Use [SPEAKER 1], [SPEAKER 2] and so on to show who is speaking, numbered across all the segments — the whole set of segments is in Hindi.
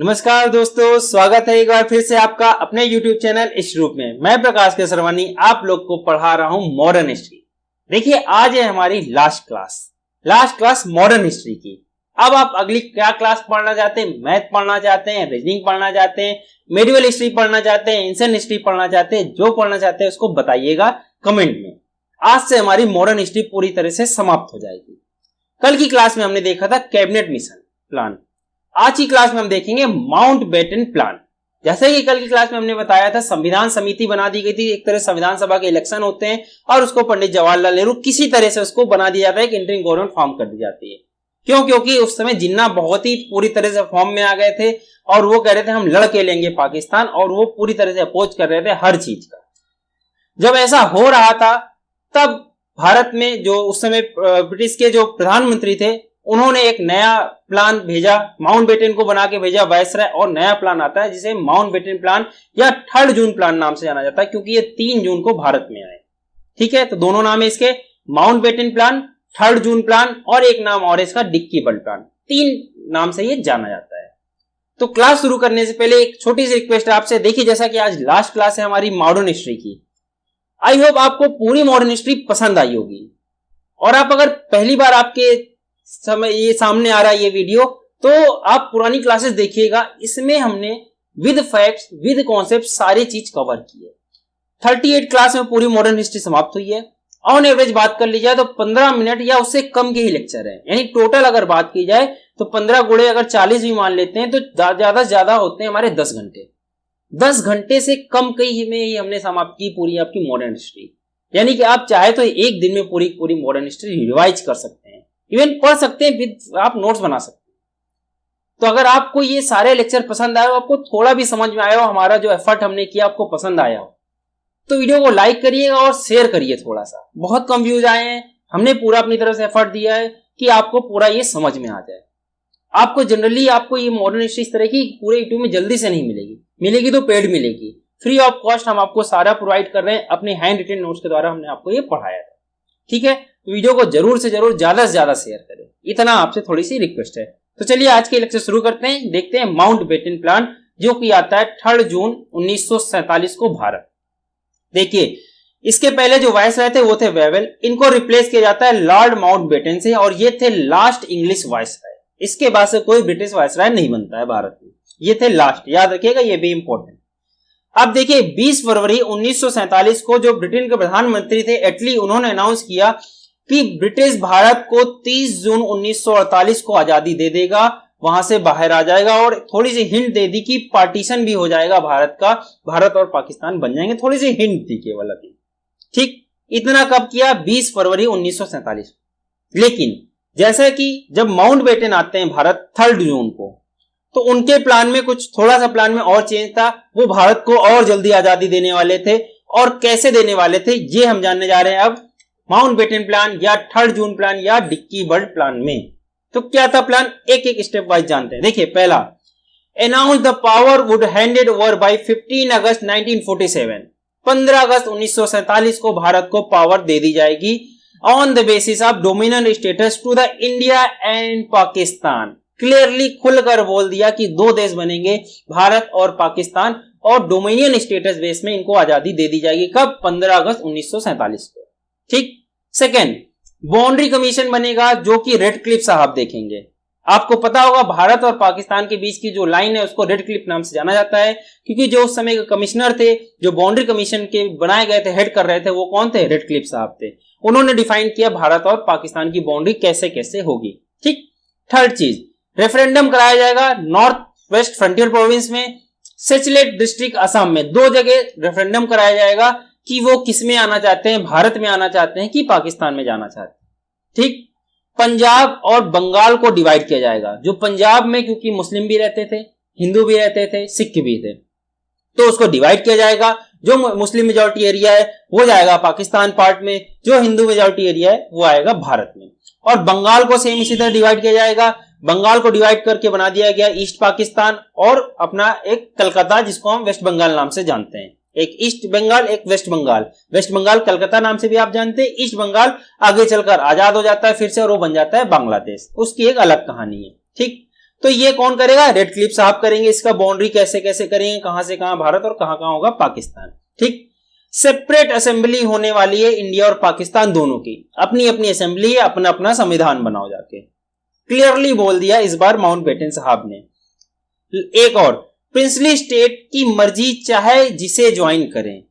[SPEAKER 1] नमस्कार दोस्तों, स्वागत है एक बार फिर से आपका अपने YouTube चैनल इस रूप में। मैं प्रकाश केसरवानी आप लोग को पढ़ा रहा हूं मॉडर्न हिस्ट्री। देखिए, आज है हमारी लास्ट क्लास मॉडर्न हिस्ट्री की। अब आप अगली क्या क्लास पढ़ना चाहते हैं? मैथ पढ़ना चाहते हैं, रीजनिंग पढ़ना चाहते हैं, मेडिवल हिस्ट्री पढ़ना चाहते हैं, एंशिएंट हिस्ट्री पढ़ना चाहते हैं, जो पढ़ना चाहते हैं उसको बताइएगा कमेंट में। आज से हमारी मॉडर्न हिस्ट्री पूरी तरह से समाप्त हो जाएगी। कल की क्लास में हमने देखा था कैबिनेट मिशन प्लान। आज की क्लास में हम देखेंगे माउंटबेटन प्लान। जैसे कि कल की क्लास में हमने बताया था, संविधान समिति बना दी गई थी। एक तरह संविधान सभा के इलेक्शन होते हैं और उसको पंडित जवाहरलाल नेहरू किसी तरह से उसको बना दिया जाता है, एक इंटरिम गवर्नमेंट फॉर्म कर दी जाती है। क्यों? क्योंकि उस समय जिन्ना बहुत ही पूरी तरह से फॉर्म में आ गए थे और वो कह रहे थे हम लड़के लेंगे पाकिस्तान, और वो पूरी तरह से अपोज कर रहे थे हर चीज का। जब ऐसा हो रहा था तब भारत में जो उस समय ब्रिटिश के जो प्रधानमंत्री थे उन्होंने एक नया प्लान भेजा, माउंटबेटन को बना के भेजा वायसराय, और नया प्लान आता है जिसे माउंटबेटन प्लान या 3 जून प्लान नाम से जाना जाता है, क्योंकि ये 3 जून को भारत में आए। ठीक है, तो दोनों नाम है इसके, माउंटबेटन प्लान, 3 जून प्लान, और एक नाम और इसका डिक्की बल्ट प्लान। 3 नाम से ये जाना जाता है। तो क्लास शुरू करने से पहले एक छोटी सी रिक्वेस्ट है आपसे। देखिए, जैसा कि आज लास्ट क्लास है हमारी मॉडर्न हिस्ट्री की, आई होप आपको पूरी मॉडर्न हिस्ट्री पसंद आई होगी। और आप अगर पहली बार आपके समय ये सामने आ रहा है ये वीडियो, तो आप पुरानी क्लासेस देखिएगा। इसमें हमने विद फैक्ट्स विद कॉन्सेप्ट सारी चीज कवर की है। 38 क्लास में पूरी मॉडर्न हिस्ट्री समाप्त हुई है। ऑन एवरेज बात कर ली जाए तो 15 मिनट या उससे कम के ही लेक्चर है। यानी टोटल अगर बात की जाए तो 15 गुणे अगर 40 भी मान लेते हैं तो ज्यादा से ज्यादा होते हैं हमारे 10 घंटे। 10 घंटे से कम कई में ही हमने समाप्त की पूरी आपकी मॉडर्न हिस्ट्री। यानी कि आप चाहे तो एक दिन में पूरी मॉडर्न हिस्ट्री रिवाइज कर सकते हैं, इवन पढ़ सकते हैं, विद आप नोट्स बना सकते हैं। तो अगर आपको ये सारे लेक्चर पसंद आए हो, आपको थोड़ा भी समझ में आया हो, हमारा जो एफर्ट हमने किया आपको पसंद आया हो, तो वीडियो को लाइक करिएगा और शेयर करिए। थोड़ा सा बहुत कम व्यूज आए हैं, हमने पूरा अपनी तरफ से एफर्ट दिया है कि आपको पूरा ये समझ में आ जाए। आपको जनरली आपको ये मॉडर्न हिस्ट्री इस तरह की पूरे यूट्यूब में जल्दी से नहीं मिलेगी तो पेड मिलेगी। फ्री ऑफ कॉस्ट हम आपको सारा प्रोवाइड कर रहे हैं, अपने हैंड रिटन नोट्स के द्वारा हमने आपको ये पढ़ाया था। ठीक है, वीडियो को जरूर से जरूर ज्यादा से ज्यादा शेयर करें, इतना आपसे थोड़ी सी रिक्वेस्ट है। तो चलिए आज के लेक्चर शुरू करते हैं। देखते हैं माउंटबेटन प्लान, जो कि आता है 3 जून 1947 को भारत। देखिए, इसके पहले जो वायसराय थे वो थे वेवेल, इनको रिप्लेस किया जाता है लॉर्ड माउंटबेटन से, और ये थे लास्ट इंग्लिश वायसराय। इसके बाद से कोई ब्रिटिश वायसराय नहीं बनता है भारत में, ये थे लास्ट, याद रखिएगा, ये भी इंपॉर्टेंट। अब देखिए, 20 फरवरी 1947 को जो ब्रिटेन के प्रधानमंत्री थे एटली, उन्होंने अनाउंस किया कि ब्रिटिश भारत को 30 जून 1948 को आजादी दे देगा, वहां से बाहर आ जाएगा, और थोड़ी सी हिंट दे दी कि पार्टीशन भी हो जाएगा भारत का, भारत और पाकिस्तान बन जाएंगे, थोड़ी सी हिंट दी केवल अभी। ठीक, इतना कब किया? 20 फरवरी 1947। लेकिन जैसा कि जब माउंटबेटन आते हैं भारत 3 जून को, तो उनके प्लान में कुछ थोड़ा सा प्लान में और चेंज था। वो भारत को और जल्दी आजादी देने वाले थे, और कैसे देने वाले थे ये हम जानने जा रहे हैं अब माउंटबेटन प्लान या 3 जून प्लान या डिक्की बल्ट प्लान में। तो क्या था प्लान, एक एक स्टेप वाइज जानते हैं। देखिए, पहला, announce the power would handed over by 15 अगस्त 1947। 15 अगस्त 1947 को भारत को पावर दे दी जाएगी on the basis of dominion status to the India and Pakistan. Clearly खुलकर बोल दिया कि 2 देश बनेंगे, भारत और पाकिस्तान, और डोमिनियन स्टेटस बेस में इनको आजादी दे दी जाएगी। कब? 15 अगस्त 1947 को। ठीक। सेकेंड, बाउंड्री कमीशन बनेगा, जो कि रेडक्लिफ साहब देखेंगे। आपको पता होगा भारत और पाकिस्तान के बीच की जो लाइन है उसको रेडक्लिफ नाम से जाना जाता है, क्योंकि जो उस समय के कमिश्नर थे, जो बाउंड्री कमीशन के बनाए गए थे, हेड कर रहे थे, वो कौन थे? रेडक्लिफ साहब थे। उन्होंने डिफाइन किया भारत और पाकिस्तान की बाउंड्री कैसे कैसे होगी। ठीक। थर्ड चीज, रेफरेंडम कराया जाएगा नॉर्थ वेस्ट फ्रंटियर प्रोविंस में, सिचलेट डिस्ट्रिक्ट असम में, 2 जगह रेफरेंडम कराया जाएगा कि वो किस में आना चाहते हैं, भारत में आना चाहते हैं कि पाकिस्तान में जाना चाहते हैं। ठीक। पंजाब और बंगाल को डिवाइड किया जाएगा। जो पंजाब में क्योंकि मुस्लिम भी रहते थे, हिंदू भी रहते थे, सिख भी थे, तो उसको डिवाइड किया जाएगा। जो मुस्लिम मेजॉरिटी एरिया है वो जाएगा पाकिस्तान पार्ट में, जो हिंदू मेजॉरिटी एरिया है वो आएगा भारत में। और बंगाल को सेम इसी तरह डिवाइड किया जाएगा। बंगाल को डिवाइड करके बना दिया गया ईस्ट पाकिस्तान और अपना एक कलकत्ता, जिसको हम वेस्ट बंगाल नाम से जानते हैं। एक ईस्ट बंगाल, एक वेस्ट बंगाल। वेस्ट बंगाल कलकत्ता नाम से भी आप जानते हैं। ईस्ट बंगाल आगे चलकर आजाद हो जाता है फिर से, और वो बन जाता है बांग्लादेश, उसकी एक अलग कहानी है। ठीक। तो ये कौन करेगा? रेड क्लिफ साहब करेंगे। इसका बाउंड्री कैसे कैसे करेंगे, कहां से कहां भारत और कहां कहां होगा पाकिस्तान। ठीक, सेपरेट असेंबली होने वाली है इंडिया और पाकिस्तान दोनों की, अपनी अपनी असेंबली है, अपना अपना संविधान बनाओ जाके। क्लियरली बोल दिया इस बार माउंटबेटन साहब ने। एक और, प्रिंसली स्टेट की मर्जी चाहे जिसे ज्वाइन करें,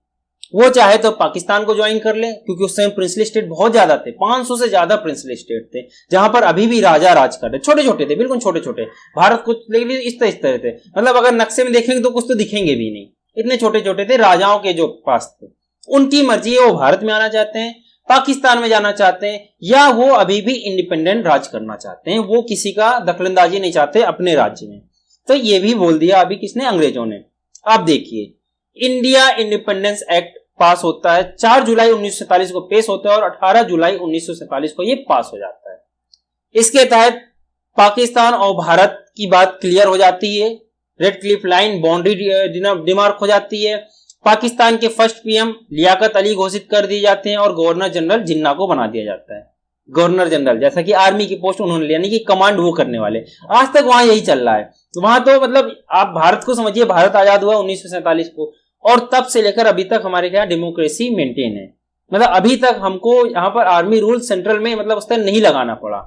[SPEAKER 1] वो चाहे तो पाकिस्तान को ज्वाइन कर ले, क्योंकि उस समय प्रिंसली स्टेट बहुत ज्यादा थे, 500 से ज्यादा प्रिंसली स्टेट थे, जहां पर अभी भी राजा राज कर रहे, छोटे छोटे थे, बिल्कुल छोटे छोटे। भारत कुछ लेकिन इस तरह थे, मतलब अगर नक्शे में देखेंगे तो कुछ तो दिखेंगे भी नहीं, इतने छोटे छोटे थे, राजाओं के जो पास थे। उनकी मर्जी है, वो भारत में आना चाहते हैं, पाकिस्तान में जाना चाहते हैं, या वो अभी भी इंडिपेंडेंट राज करना चाहते हैं, वो किसी का दखलंदाजी नहीं चाहते अपने राज्य में। तो ये भी बोल दिया अभी किसने? अंग्रेजों ने। आप देखिए, इंडिया इंडिपेंडेंस एक्ट पास होता है, 4 जुलाई 1947 को पेश होता है और 18 जुलाई 1947 को ये पास हो जाता है। इसके तहत पाकिस्तान और भारत की बात क्लियर हो जाती है, रेड क्लिफ लाइन बाउंड्री डिमार्क हो जाती है, पाकिस्तान के फर्स्ट पीएम लियाकत अली घोषित कर दिए जाते हैं और गवर्नर जनरल जिन्ना को बना दिया जाता है गवर्नर जनरल, जैसा कि आर्मी की पोस्ट उन्होंने लिया, यानी कि कमांड वो करने वाले। आज तक वहां यही चल रहा है। तो वहां तो मतलब आप भारत को समझिए, भारत आजाद हुआ 1947 को, और तब से लेकर अभी तक हमारे यहाँ डेमोक्रेसी मेंटेन है। मतलब अभी तक हमको यहाँ पर आर्मी रूल सेंट्रल में मतलब उस तरह नहीं लगाना पड़ा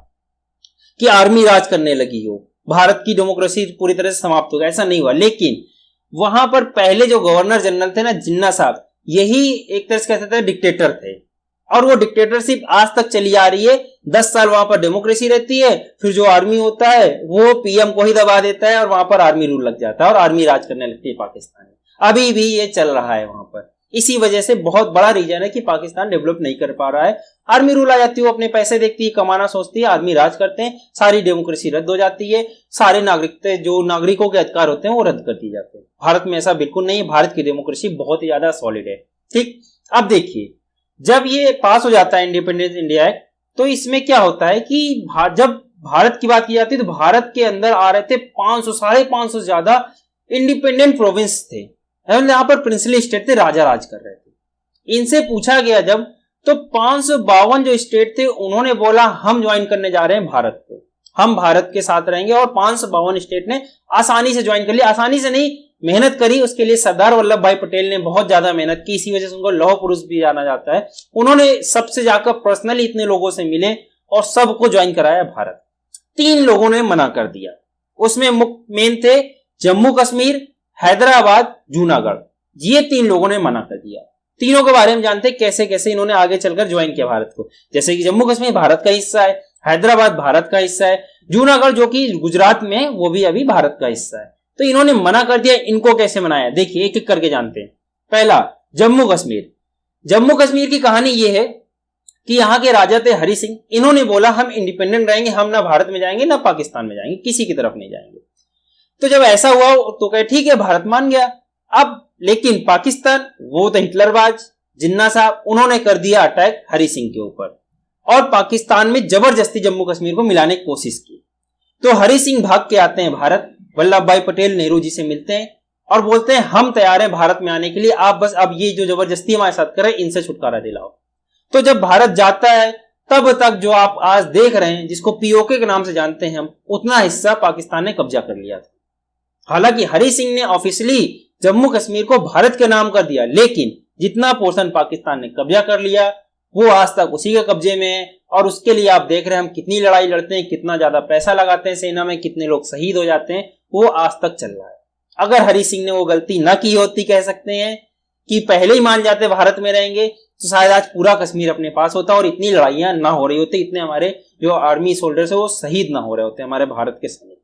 [SPEAKER 1] कि आर्मी राज करने लगी हो, भारत की डेमोक्रेसी पूरी तरह से समाप्त हो गया, ऐसा नहीं हुआ। लेकिन वहां पर पहले जो गवर्नर जनरल थे ना, जिन्ना साहब, यही एक तरह से कहते थे डिक्टेटर थे, और वो डिक्टेटरशिप आज तक चली आ रही है। 10 साल वहां पर डेमोक्रेसी रहती है, फिर जो आर्मी होता है वो पीएम को ही दबा देता है और वहां पर आर्मी रूल लग जाता है और आर्मी राज करने लगती है पाकिस्तान में। अभी भी ये चल रहा है वहां पर। इसी वजह से बहुत बड़ा रीजन है कि पाकिस्तान डेवलप नहीं कर पा रहा है। आर्मी रूल आ जाती है, वो अपने पैसे देखती है, कमाना सोचती है, आर्मी राज करते हैं, सारी डेमोक्रेसी रद्द हो जाती है, सारे जो नागरिकों के अधिकार होते हैं वो रद्द कर दिए जाते हैं। भारत में ऐसा बिल्कुल नहीं है, भारत की डेमोक्रेसी बहुत ही ज्यादा सॉलिड है। ठीक, अब देखिए, जब ये पास हो जाता है इंडिपेंडेंस इंडिया एक्ट, तो इसमें क्या होता है कि जब भारत की बात की जाती है तो भारत के अंदर आ रहे थे 500 से ज्यादा इंडिपेंडेंट प्रोविंस थे, यहां पर प्रिंसली स्टेट थे, राजा राज कर रहे थे। इनसे पूछा गया जब, तो 552 जो स्टेट थे उन्होंने बोला हम ज्वाइन करने जा रहे हैं भारत को, हम भारत के साथ रहेंगे, और 552 स्टेट ने आसानी से ज्वाइन कर लिया। आसानी से नहीं, मेहनत करी, उसके लिए सरदार वल्लभ भाई पटेल ने बहुत ज्यादा मेहनत की, इसी वजह से उनको लौह पुरुष भी जाना जाता है। उन्होंने सबसे जाकर पर्सनली इतने लोगों से मिले और सबको ज्वाइन कराया भारत। 3 लोगों ने मना कर दिया, उसमें मेन थे जम्मू कश्मीर, हैदराबाद, जूनागढ़, ये 3 लोगों ने मना कर दिया। तीनों के बारे में जानते हैं कैसे कैसे इन्होंने आगे चलकर ज्वाइन किया भारत को। जैसे कि जम्मू कश्मीर भारत का हिस्सा है, हैदराबाद भारत का हिस्सा है, जूनागढ़ जो कि गुजरात में, वो भी अभी भारत का हिस्सा है। तो इन्होंने मना कर दिया। इनको कैसे मनाया, देखिए एक एक करके जानते हैं। पहला, जम्मू कश्मीर। जम्मू कश्मीर की कहानी यह है कि यहाँ के राजा थे हरि सिंह, इन्होंने बोला हम इंडिपेंडेंट रहेंगे, हम ना भारत में जाएंगे ना पाकिस्तान में जाएंगे, किसी की तरफ नहीं जाएंगे। तो जब ऐसा हुआ तो कहे ठीक है, भारत मान गया। अब लेकिन पाकिस्तान, वो तो हिटलरबाज जिन्ना साहब, उन्होंने कर दिया अटैक हरि सिंह के ऊपर और पाकिस्तान में जबरदस्ती जम्मू कश्मीर को मिलाने की कोशिश की। तो हरि सिंह भाग के आते हैं भारत, वल्लभ भाई पटेल नेहरू जी से मिलते हैं और बोलते हैं हम तैयार हैं भारत में आने के लिए, आप बस अब ये जो जबरदस्ती हमारे साथ कर रहे हैं इनसे छुटकारा दिलाओ। तो जब भारत जाता है तब तक जो आप आज देख रहे हैं, जिसको पीओके के नाम से जानते हैं हम, उतना हिस्सा पाकिस्तान ने कब्जा कर लिया था। हालांकि हरि सिंह ने ऑफिशियली जम्मू कश्मीर को भारत के नाम कर दिया, लेकिन जितना पोर्शन पाकिस्तान ने कब्जा कर लिया वो आज तक उसी के कब्जे में है। और उसके लिए आप देख रहे हैं हम कितनी लड़ाई लड़ते हैं, कितना ज्यादा पैसा लगाते हैं सेना में, कितने लोग शहीद हो जाते हैं, वो आज तक चल रहा है। अगर हरि सिंह ने वो गलती ना की होती, कह सकते हैं कि पहले ही मान जाते भारत में रहेंगे, तो शायद आज पूरा कश्मीर अपने पास होता और इतनी लड़ाइयां ना हो रही होती, इतने हमारे जो आर्मी सोल्जर्स है वो शहीद ना हो रहे होते हमारे भारत के सैनिक।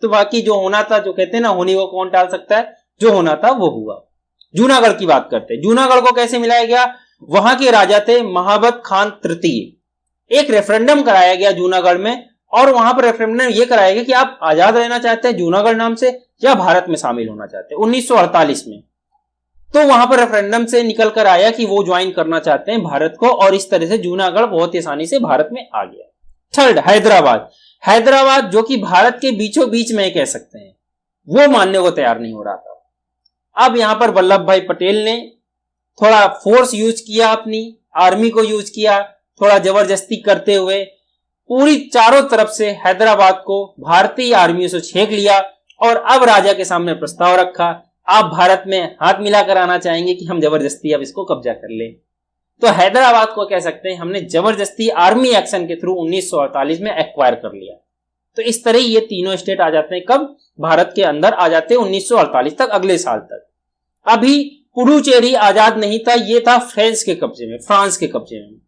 [SPEAKER 1] तो बाकी जो होना था, जो कहते हैं ना होनी वो कौन टाल सकता है, जो होना था वो हुआ। जूनागढ़ की बात करते हैं। जूनागढ़ को कैसे मिलाया गया, वहां के राजा थे महाबत खान तृतीय। एक रेफरेंडम कराया गया जूनागढ़ में, और वहां पर रेफरेंडम ये कराया गया कि आप आजाद रहना चाहते हैं जूनागढ़ नाम से या भारत में शामिल होना चाहते हैं, 1948 में। तो वहां पर रेफरेंडम से निकल कर आया कि वो ज्वाइन करना चाहते हैं भारत को, और इस तरह से जूनागढ़ बहुत ही आसानी से भारत में आ गया। थर्ड, हैदराबाद। हैदराबाद जो कि भारत के बीचों बीच में कह सकते हैं, वो मानने को तैयार नहीं हो रहा था। अब यहां पर वल्लभ भाई पटेल ने थोड़ा फोर्स यूज किया, अपनी आर्मी को यूज किया, थोड़ा जबरदस्ती करते हुए पूरी चारों तरफ से हैदराबाद को भारतीय आर्मी से छेक लिया और अब राजा के सामने प्रस्ताव रखा, आप भारत में हाथ मिलाकर आना चाहेंगे कि हम जबरदस्ती अब इसको कब्जा कर ले। तो हैदराबाद को कह सकते हैं हमने जबरदस्ती आर्मी एक्शन के थ्रू 1948 में एक्वायर कर लिया। तो इस तरह ये तीनों स्टेट आ जाते हैं, कब? भारत के अंदर आ जाते हैं 1948 तक, अगले साल तक। अभी पुडुचेरी आजाद नहीं था, ये था फ्रांस के कब्जे में, फ्रांस के कब्जे में।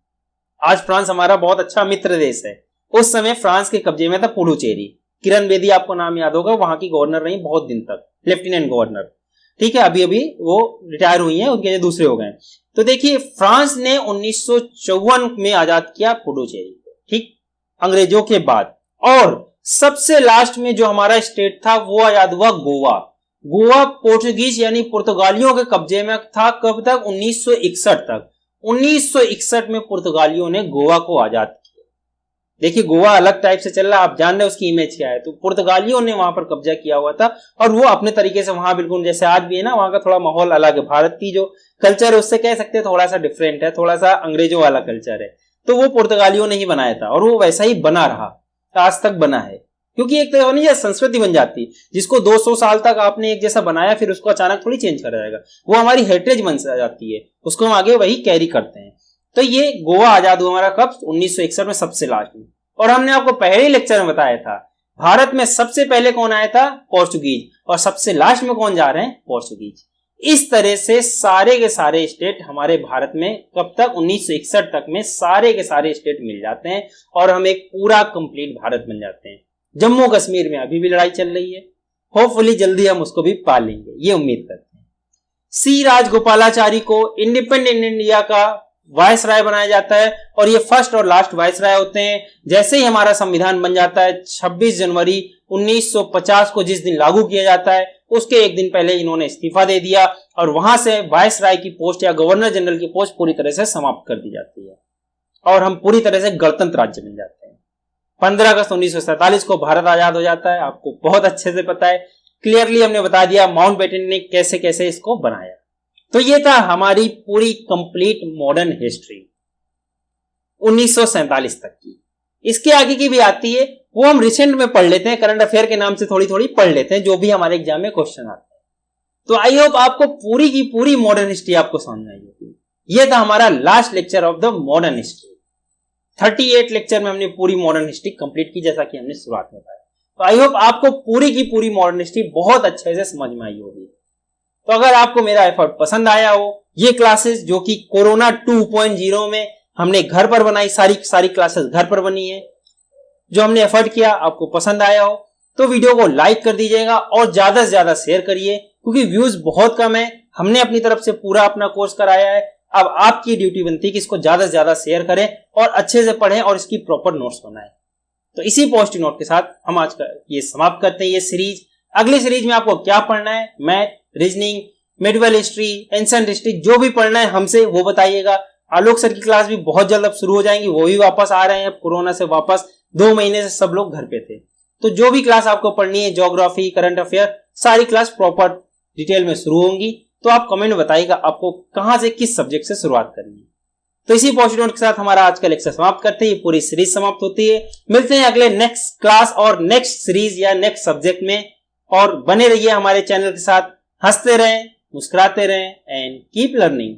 [SPEAKER 1] आज फ्रांस हमारा बहुत अच्छा मित्र देश है, उस समय फ्रांस के कब्जे में था पुडुचेरी। किरण बेदी आपको नाम याद होगा, वहां की गवर्नर रही बहुत दिन तक, लेफ्टिनेंट गवर्नर, ठीक है। अभी अभी वो रिटायर हुई हैं, उनके दूसरे हो गए। तो देखिए फ्रांस ने 1954 में आजाद किया पुडुचेरी को, ठीक, अंग्रेजों के बाद। और सबसे लास्ट में जो हमारा स्टेट था वो आजाद हुआ गोवा। गोवा पोर्चुगीज यानी पुर्तगालियों के कब्जे में था, कब तक? 1961 तक। 1961 में पुर्तगालियों ने गोवा को आजाद किया। देखिए गोवा अलग टाइप से चल रहा है, आप जान रहे हैं उसकी इमेज क्या है। तो पुर्तगालियों ने वहां पर कब्जा किया हुआ था और वो अपने तरीके से वहां बिल्कुल जैसे आज भी है ना, वहां का थोड़ा माहौल अलग है। भारत की जो कल्चर है उससे कह सकते हैं थोड़ा सा डिफरेंट है, थोड़ा सा अंग्रेजों वाला कल्चर है। तो वो पुर्तगालियों ने ही बनाया था और वो वैसा ही बना रहा, आज तक बना है। क्योंकि एक तो नहीं संस्कृति बन जाती, जिसको 200 साल तक आपने एक जैसा बनाया फिर उसको अचानक थोड़ी चेंज करा जाएगा, वो हमारी हेरिटेज बन जाती है, उसको हम आगे वही कैरी करते हैं। तो ये गोवा आजाद हुआ हमारा कब? 1961 में, सबसे लास्ट में। और हमने आपको पहले लेक्चर में बताया था भारत में सबसे पहले कौन आया था? पोर्चुगीज, और सबसे लास्ट में कौन जा रहे हैं? पोर्चुगीज। इस तरह से सारे के सारे स्टेट हमारे भारत में कब तक? 1961 तक में सारे के सारे स्टेट मिल जाते हैं और हम एक पूरा कंप्लीट भारत बन जाते हैं। जम्मू कश्मीर में अभी भी लड़ाई चल रही है, होपफुली जल्दी हम उसको भी पा लेंगे, ये उम्मीद करते हैं। सी राजगोपालाचारी को इंडिपेंडेंट इंडिया का वायसराय बनाया जाता है और ये फर्स्ट और लास्ट वायसराय होते हैं। जैसे ही हमारा संविधान बन जाता है 26 जनवरी 1950 को, जिस दिन लागू किया जाता है उसके एक दिन पहले इन्होंने इस्तीफा दे दिया और वहां से वायसराय की पोस्ट या गवर्नर जनरल की पोस्ट पूरी तरह से समाप्त कर दी जाती है और हम पूरी तरह से गणतंत्र राज्य बन जाते हैं। 15 अगस्त 1947 को भारत आजाद हो जाता है, आपको बहुत अच्छे से पता है, क्लियरली हमने बता दिया माउंटबेटन ने कैसे कैसे इसको बनाया। तो ये था हमारी पूरी कंप्लीट मॉडर्न हिस्ट्री 1947 तक की। इसके आगे की भी आती है, वो हम रिसेंट में पढ़ लेते हैं, करंट अफेयर के नाम से थोड़ी थोड़ी पढ़ लेते हैं, जो भी हमारे एग्जाम में क्वेश्चन आते हैं। तो आई होप आपको पूरी की पूरी मॉडर्न हिस्ट्री आपको समझ में आई होगी। ये था हमारा last lecture of the modern history. 38 lecture में हमने पूरी मॉडर्न हिस्ट्री कंप्लीट की, जैसा कि हमने शुरुआत में बताया। तो आई होप आपको पूरी की पूरी मॉडर्न हिस्ट्री बहुत अच्छे से समझ में आई होगी। तो अगर आपको मेरा एफर्ट पसंद आया हो, ये क्लासेस जो कि कोरोना 2.0 में हमने घर पर बनाई, सारी क्लासेस घर पर बनी है, जो हमने एफर्ट किया आपको पसंद आया हो तो वीडियो को लाइक कर दीजिएगा और ज्यादा से ज्यादा शेयर करिए, क्योंकि व्यूज बहुत कम है। हमने अपनी तरफ से पूरा अपना कोर्स कराया है, अब आपकी ड्यूटी बनती है कि इसको ज्यादा से ज्यादा शेयर करें और अच्छे से पढ़ें और इसकी प्रॉपर नोट्स बनाएं। तो इसी पॉजिटिव नोट के साथ हम आज का ये समाप्त करते हैं ये सीरीज। अगली सीरीज में आपको क्या पढ़ना है, math, reasoning, medieval history, ancient history, जो भी पढ़ना है हमसे वो बताइएगा। आलोक सर की क्लास भी बहुत जल्द अब शुरू हो जाएंगी, वो भी वापस आ रहे हैं कोरोना से वापस, 2 महीने से सब लोग घर पे थे। तो जो भी क्लास आपको पढ़नी है, ज्योग्राफी, करंट अफेयर, सारी क्लास प्रॉपर डिटेल में शुरू होंगी। तो आप कमेंट में बताइएगा आपको कहां से किस सब्जेक्ट से शुरुआत करनी है। तो इसी पॉजिटिव नोट के साथ हमारा आज का लेक्चर समाप्त करते हैं, ये पूरी सीरीज समाप्त होती है। मिलते हैं अगले नेक्स्ट क्लास और नेक्स्ट सीरीज या नेक्स्ट सब्जेक्ट में, और बने रहिए हमारे चैनल के साथ, हंसते रहें, मुस्कुराते रहें एंड कीप लर्निंग।